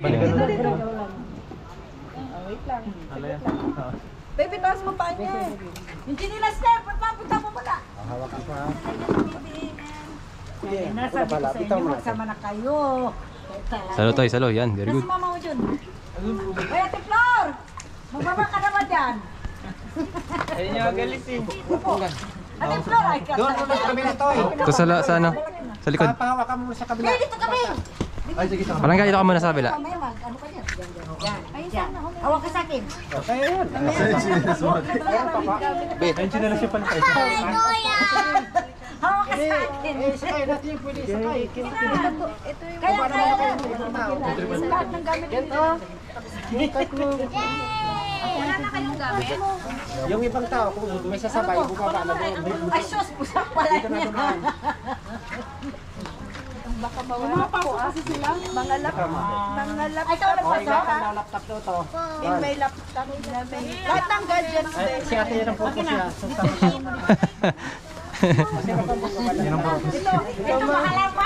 Wait lang. Baby, taas mo pa niya. Yung chinilas na, papunta mo pala. Hawakan ko ha. Nasabi ko sa inyo, magsama na kayo. Salo tayo, salo. Yan, very good. Kasi mama mo dyan. Ay, Ate Flor! Magbaba ka naman dyan. Ayun yung galis eh. Ate Flor, ay ka. Doon muna sa kabila to eh. Ito sa ano? Sa likod. Pahawakan mo muna sa kabila. Hey, dito kami! Ay, sige sa Parang dito ka muna sa kabila. Mamaya mag, ano ka dyan? Yan, yan. Hawak ka sa akin. Okay, yan. Ayun siya na lang siya pala tayo. Hawak ka sa akin. Sakay natin yung pwede sakay. Kaya, lahat ng gamit dito. Wala na kayong gamit? Yung ibang tao, kung may sasabay, bumaba na doon. Ay, sus, pusak pala niya. Baka mawala po kasi sila. Mga laptop. Ay, ito nagpasok ka? Laptop to to. May laptop na may... Lahat ng gadgets Ay, si ate yan ang focus niya. Ito, ito, mahalap